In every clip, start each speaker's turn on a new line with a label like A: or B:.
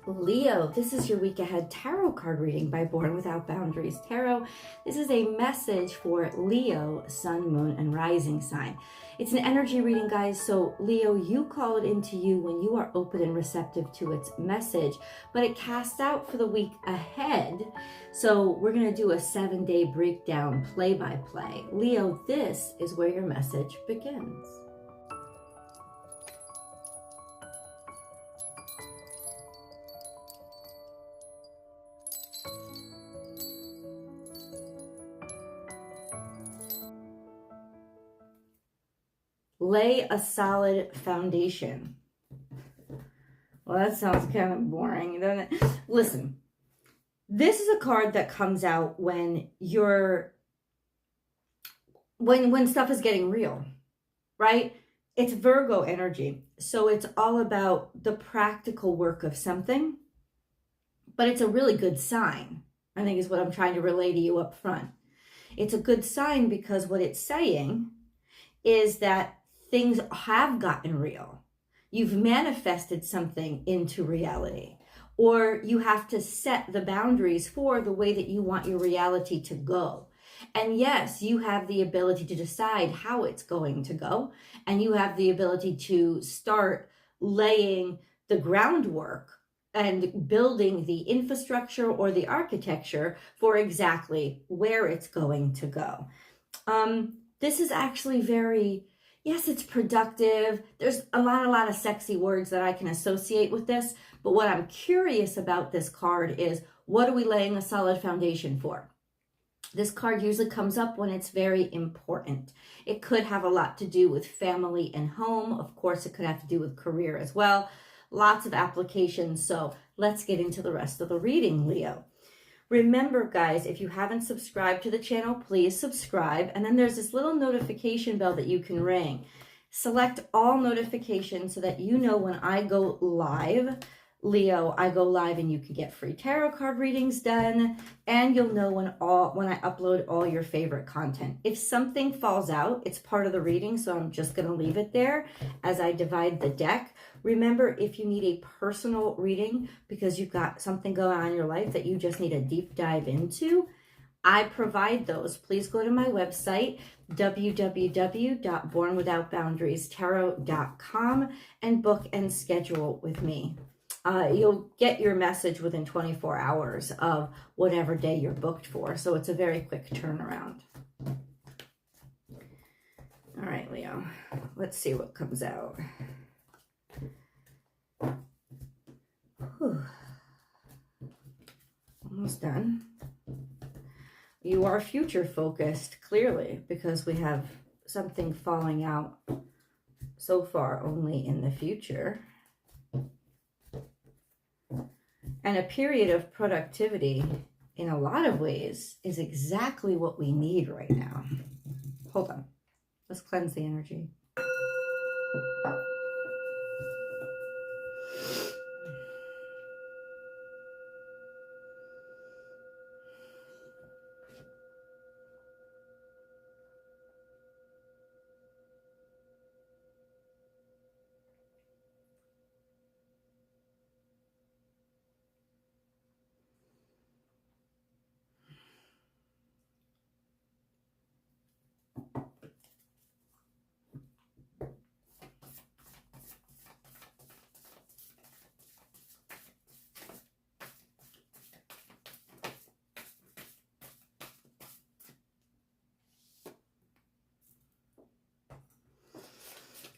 A: Leo, this is your week ahead tarot card reading by Born Without Boundaries Tarot. This is a message for Leo, sun, moon, and rising sign. It's an energy reading, guys. So Leo, you call it into you when you are open and receptive to its message, but it casts out for the week ahead. So we're going to do a 7-day breakdown, play-by-play. Leo, this is where your message begins. Lay a solid foundation. Well, that sounds kind of boring, doesn't it? Listen, this is a card that comes out when when stuff is getting real, right? It's Virgo energy. So it's all about the practical work of something, but it's a really good sign, I think is what I'm trying to relay to you up front. It's a good sign because what it's saying is that things have gotten real. You've manifested something into reality, or you have to set the boundaries for the way that you want your reality to go. And yes, you have the ability to decide how it's going to go, and you have the ability to start laying the groundwork and building the infrastructure or the architecture for exactly where it's going to go. This is actually yes, it's productive. There's a lot of sexy words that I can associate with this. But what I'm curious about this card is, what are we laying a solid foundation for? This card usually comes up when it's very important. It could have a lot to do with family and home. Of course, it could have to do with career as well. Lots of applications. So let's get into the rest of the reading, Leo. Remember, guys, if you haven't subscribed to the channel, please subscribe. And then there's this little notification bell that you can ring. Select all notifications so that you know when I go live. Leo, I go live and you can get free tarot card readings done. And you'll know when I upload all your favorite content. If something falls out, it's part of the reading, so I'm just going to leave it there as I divide the deck. Remember, if you need a personal reading because you've got something going on in your life that you just need a deep dive into, I provide those. Please go to my website, www.bornwithoutboundariestarot.com, and book and schedule with me. You'll get your message within 24 hours of whatever day you're booked for. So it's a very quick turnaround. All right, Leo, let's see what comes out. Whew. Almost done. You are future focused, clearly, because we have something falling out so far only in the future. And a period of productivity, in a lot of ways, is exactly what we need right now. Hold on. Let's cleanse the energy.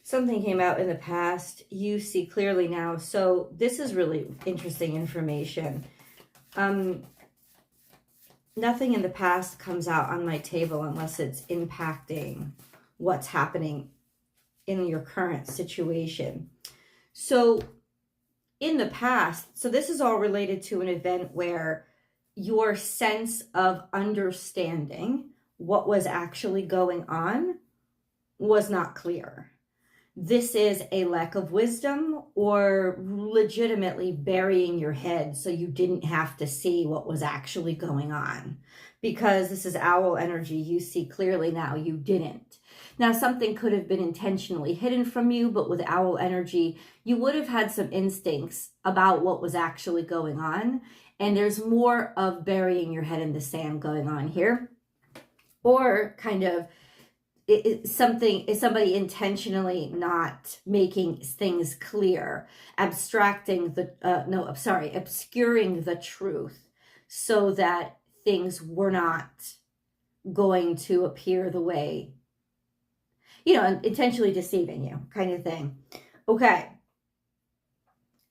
A: Something came out in the past, you see clearly now. So this is really interesting information. Nothing in the past comes out on my table unless it's impacting what's happening in your current situation. So in the past, so this is all related to an event where your sense of understanding what was actually going on was not clear. This is a lack of wisdom or legitimately burying your head so you didn't have to see what was actually going on. Because this is owl energy, you see clearly now, you didn't. Now, something could have been intentionally hidden from you, but with owl energy, you would have had some instincts about what was actually going on. And there's more of burying your head in the sand going on here. Or kind of is somebody intentionally not making things clear, obscuring the truth so that things were not going to appear the way, intentionally deceiving you kind of thing. Okay.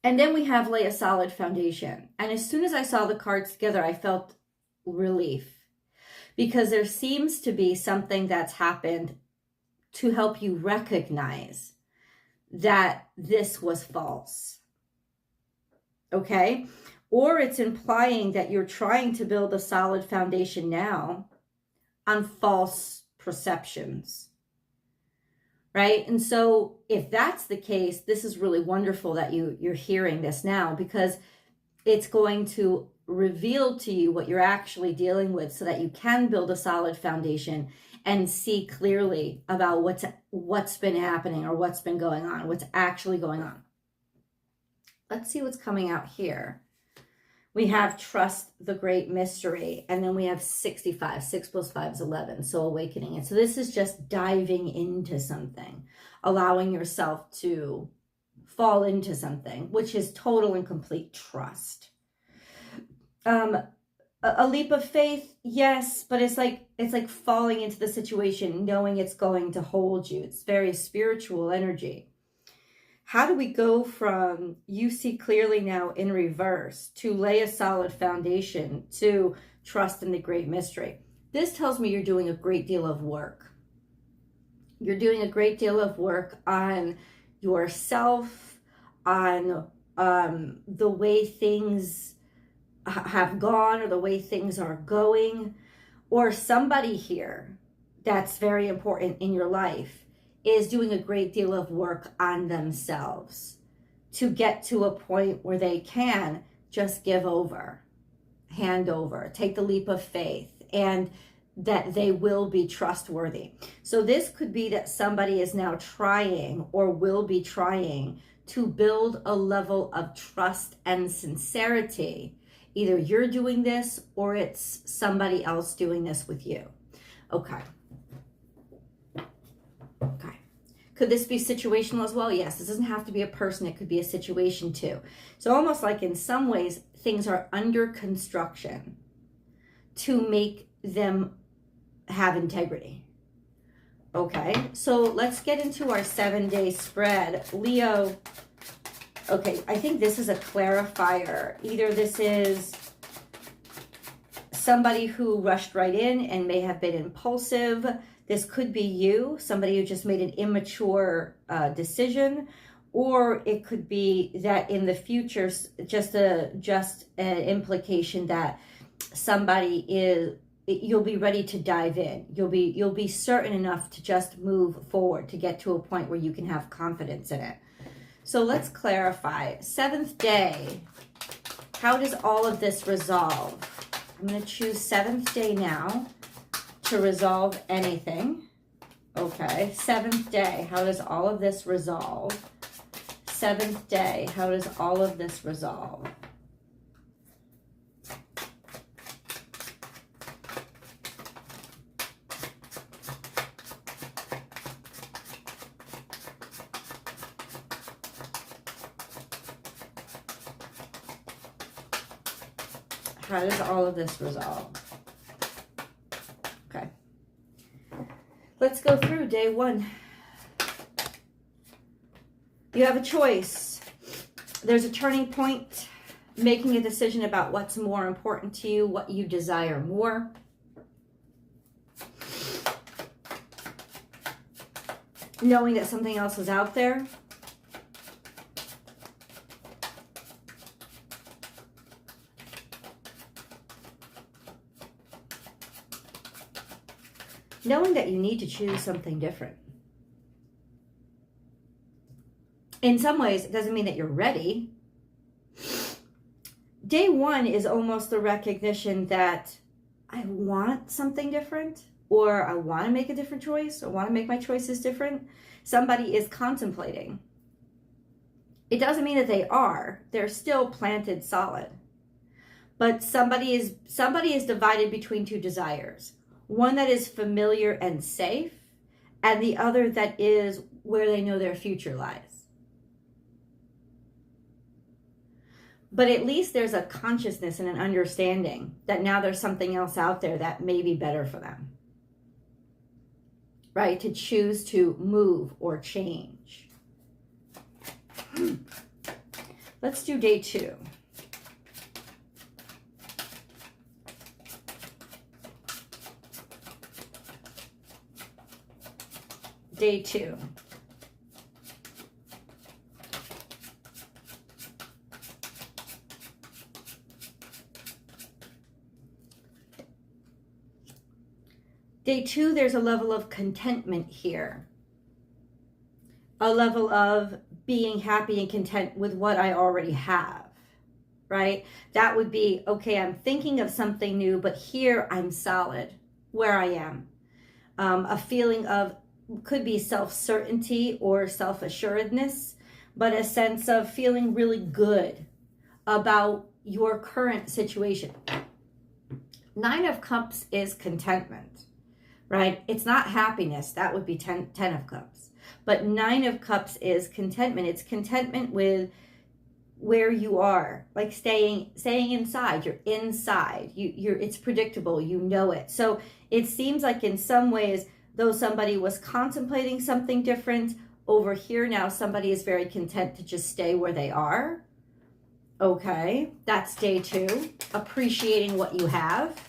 A: And then we have lay a solid foundation. And as soon as I saw the cards together, I felt relief, because there seems to be something that's happened to help you recognize that this was false. Okay? Or it's implying that you're trying to build a solid foundation now on false perceptions. Right? And so if that's the case, this is really wonderful that you're hearing this now, because it's going to reveal to you what you're actually dealing with so that you can build a solid foundation and see clearly about what's been happening or what's been going on, what's actually going on. Let's see what's coming out here. We have trust the great mystery, and then we have 65. 6 plus 5 is 11, so awakening it. So this is just diving into something, allowing yourself to fall into something, which is total and complete trust. A leap of faith, yes, but it's like falling into the situation, knowing it's going to hold you. It's very spiritual energy. How do we go from you see clearly now in reverse to lay a solid foundation to trust in the great mystery? This tells me you're doing a great deal of work. You're doing a great deal of work on yourself, on the way things have gone or the way things are going, or somebody here that's very important in your life is doing a great deal of work on themselves to get to a point where they can just give over, hand over, take the leap of faith, and that they will be trustworthy. So this could be that somebody is now trying or will be trying to build a level of trust and sincerity. Either you're doing this or it's somebody else doing this with you. Okay. Okay. Could this be situational as well? Yes. This doesn't have to be a person. It could be a situation too. So almost like in some ways, things are under construction to make them have integrity. Okay. So let's get into our 7-day spread. Leo. Okay. I think this is a clarifier. Either this is somebody who rushed right in and may have been impulsive. This could be you, somebody who just made an immature decision, or it could be that in the future, just an implication that somebody you'll be ready to dive in. You'll be certain enough to just move forward to get to a point where you can have confidence in it. So let's clarify. 7th day. How does all of this resolve? I'm going to choose 7th day now to resolve anything. Okay, 7th day, how does all of this resolve? 7th day, how does all of this resolve? How does all of this resolve? Okay. Let's go through day 1. You have a choice. There's a turning point, making a decision about what's more important to you, what you desire more. Knowing that something else is out there. Knowing that you need to choose something different. In some ways, it doesn't mean that you're ready. Day 1 is almost the recognition that I want something different. or I want to make a different choice, or want to make my choices different. Somebody is contemplating. It doesn't mean that they are. They're still planted solid. But somebody is divided between two desires. One that is familiar and safe, and the other that is where they know their future lies. But at least there's a consciousness and an understanding that now there's something else out there that may be better for them. Right? To choose to move or change. Let's do day 2. Day 2. Day 2, there's a level of contentment here. A level of being happy and content with what I already have, right? That would be, okay, I'm thinking of something new, but here I'm solid where I am. A feeling of, could be self-certainty or self-assuredness, but a sense of feeling really good about your current situation. 9 of Cups is contentment, right? It's not happiness. That would be 10 of Cups. But 9 of Cups is contentment. It's contentment with where you are, like staying inside. You're inside. It's predictable. You know it. So it seems like in some ways, though somebody was contemplating something different, over here now somebody is very content to just stay where they are. Okay, that's day 2. Appreciating what you have.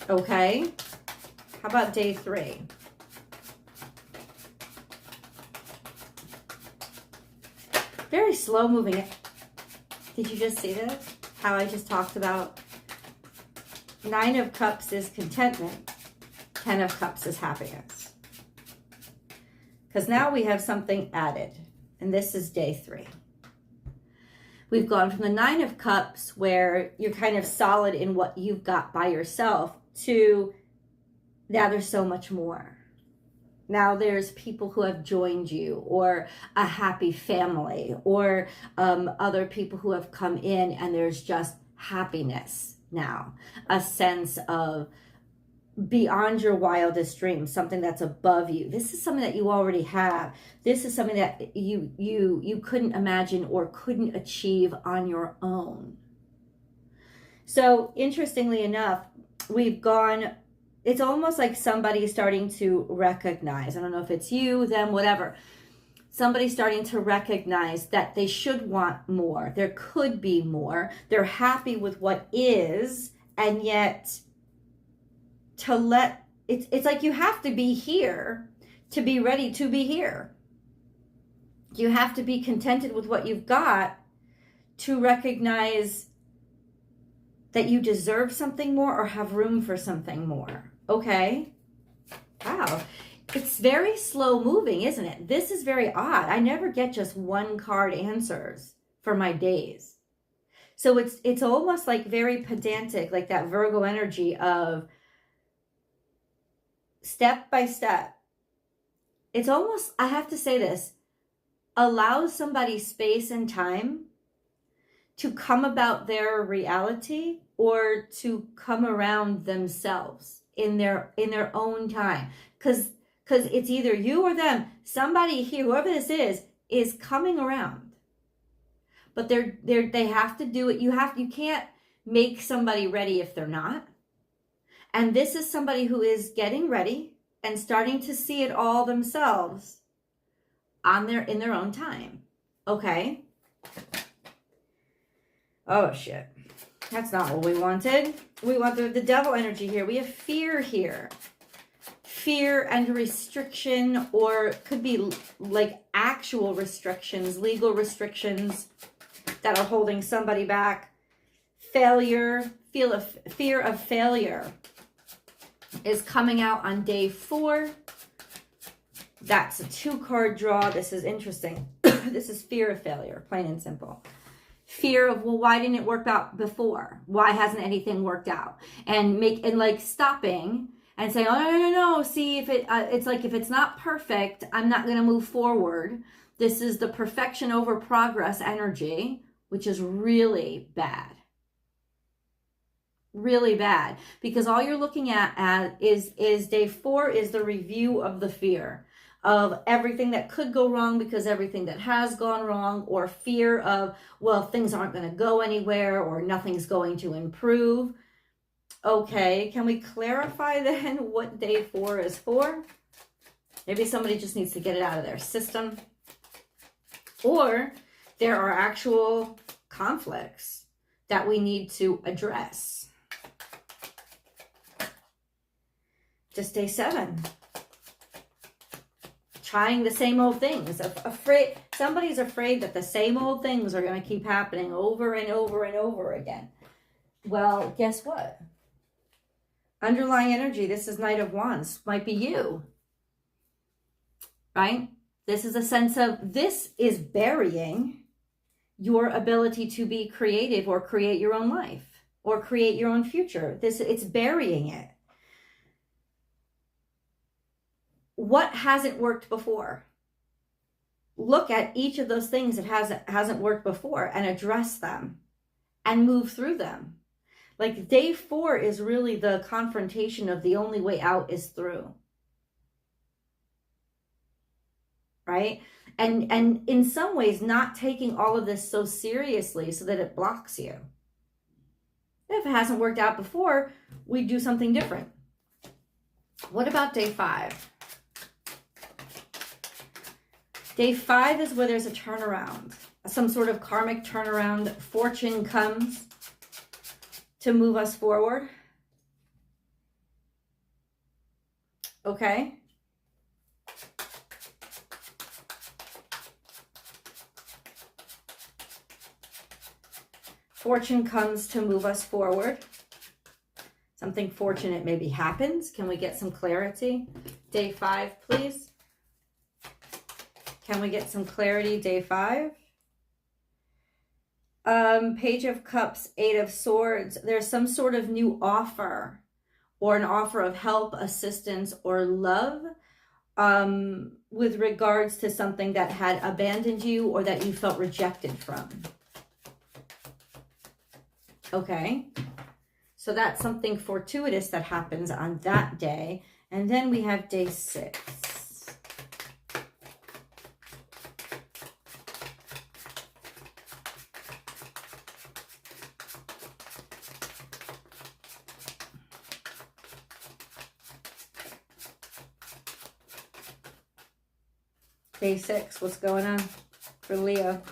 A: Okay, how about day 3? Very slow moving. Did you just see this? How I just talked about 9 of Cups is contentment. 10 of Cups is happiness. Because now we have something added. And this is day 3. We've gone from the 9 of Cups, where you're kind of solid in what you've got by yourself, to now there's so much more. Now there's people who have joined you, or a happy family, or other people who have come in, and there's just happiness now. A sense of beyond your wildest dreams, something that's above you. This is something that you already have. This is something that you couldn't imagine or couldn't achieve on your own. So interestingly enough, we've gone, it's almost like somebody starting to recognize, I don't know if it's you, them, whatever, somebody starting to recognize that they should want more. There could be more. They're happy with what is, and yet to let, it's like you have to be here to be ready to be here. You have to be contented with what you've got to recognize that you deserve something more or have room for something more. Okay? Wow. It's very slow moving, isn't it? This is very odd. I never get just one card answers for my days. So it's almost like very pedantic, like that Virgo energy of step by step. It's almost, I have to say this, allows somebody space and time to come about their reality, or to come around themselves in their own time. Because it's either you or them. Somebody here, whoever this is coming around. But they have to do it. You can't make somebody ready if they're not. And this is somebody who is getting ready and starting to see it all themselves in their own time. Okay? Oh, shit. That's not what we wanted. We want the devil energy here. We have fear here. Fear and restriction, or could be like actual restrictions, legal restrictions that are holding somebody back. Failure, fear of failure is coming out on day 4. That's a 2-card draw. This is interesting. This is fear of failure, plain and simple. Fear of, well, why didn't it work out before? Why hasn't anything worked out? And like stopping and say, oh, no, no, no, no. See, if it's like, if it's not perfect, I'm not going to move forward. This is the perfection over progress energy, which is really bad. Really bad, because all you're looking at is day 4 is the review of the fear of everything that could go wrong because everything that has gone wrong, or fear of, well, things aren't going to go anywhere, or nothing's going to improve. Okay, can we clarify then what day 4 is for? Maybe somebody just needs to get it out of their system, or there are actual conflicts that we need to address. Just day 7. Trying the same old things. Somebody's afraid that the same old things are going to keep happening over and over and over again. Well, guess what? Underlying energy, this is Knight of Wands, might be you. Right? This is a sense of, this is burying your ability to be creative or create your own life or create your own future. It's burying it. What hasn't worked before? Look at each of those things that hasn't worked before and address them and move through them. Like day 4 is really the confrontation of the only way out is through. Right? And in some ways not taking all of this so seriously so that it blocks you. If it hasn't worked out before, we do something different. What about day 5? Day 5 is where there's a turnaround, some sort of karmic turnaround. Fortune comes to move us forward. Okay. Fortune comes to move us forward. Something fortunate maybe happens. Can we get some clarity? Day 5, please. Can we get some clarity? Day 5. Page of Cups, 8 of Swords. There's some sort of new offer, or an offer of help, assistance, or love with regards to something that had abandoned you or that you felt rejected from. Okay. So that's something fortuitous that happens on that day. And then we have day 6. Day 6, what's going on for Leo?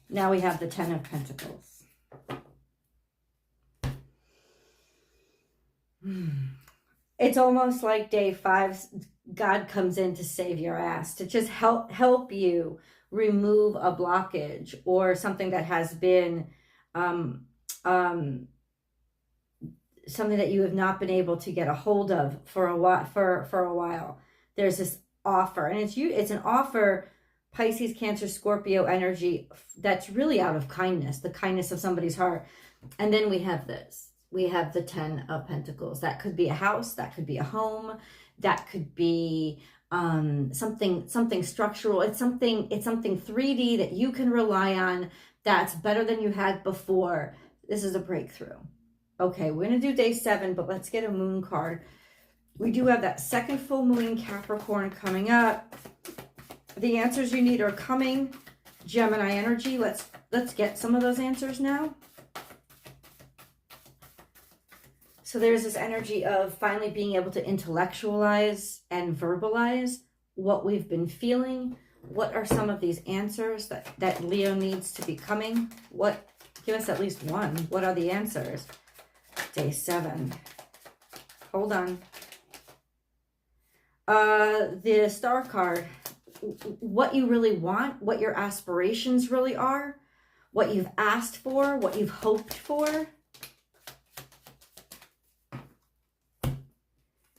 A: Now we have the 10 of Pentacles. It's almost like day 5, God comes in to save your ass, to just help you remove a blockage or something that has been something that you have not been able to get a hold of for a while. There's this offer, and it's an offer, Pisces, Cancer, Scorpio energy, that's really out of kindness, the kindness of somebody's heart. And then we have this. We have the 10 of Pentacles. That could be a house, that could be a home, that could be something structural. It's something 3D that you can rely on, that's better than you had before. This is a breakthrough. Okay, we're going to do day 7, but let's get a moon card. We do have that second full moon in Capricorn coming up. The answers you need are coming. Gemini energy. Let's get some of those answers now. So there's this energy of finally being able to intellectualize and verbalize what we've been feeling. What are some of these answers that Leo needs to be coming? Give us at least one. What are the answers? Day 7. Hold on. The Star card. What you really want, what your aspirations really are, what you've asked for, what you've hoped for.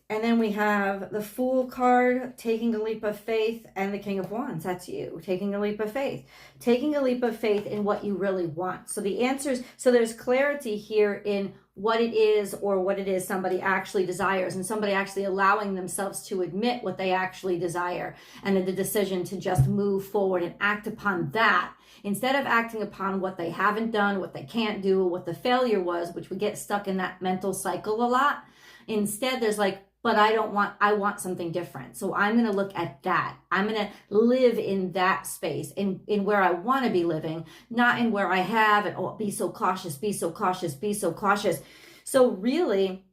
A: And then we have the Fool card, taking a leap of faith, and the King of Wands. That's you, taking a leap of faith. Taking a leap of faith in what you really want. So the answers, so there's clarity here in what it is or what it is somebody actually desires, and somebody actually allowing themselves to admit what they actually desire, and then the decision to just move forward and act upon that instead of acting upon what they haven't done, what they can't do, what the failure was, which we get stuck in that mental cycle a lot. Instead, there's like, but I want something different. So I'm going to look at that. I'm going to live in that space, in where I want to be living, not in where I have, and oh, be so cautious, be so cautious, be so cautious. So really,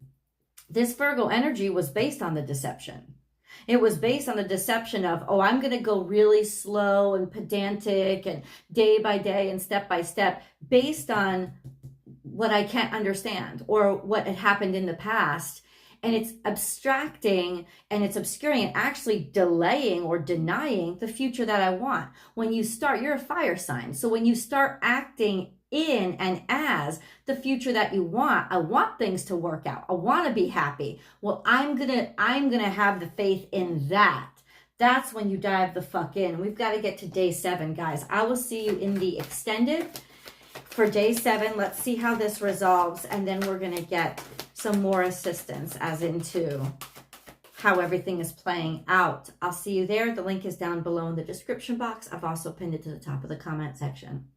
A: this Virgo energy was based on the deception. It was based on the deception of, oh, I'm going to go really slow and pedantic and day by day and step by step based on what I can't understand or what had happened in the past. And it's abstracting and it's obscuring and actually delaying or denying the future that I want. When you start, you're a fire sign. So when you start acting in and as the future that you want, I want things to work out. I want to be happy. Well, I'm gonna have the faith in that. That's when you dive the fuck in. We've got to get to day 7, guys. I will see you in the extended for day 7. Let's see how this resolves, and then we're going to get some more assistance as into how everything is playing out. I'll see you there. The link is down below in the description box. I've also pinned it to the top of the comment section.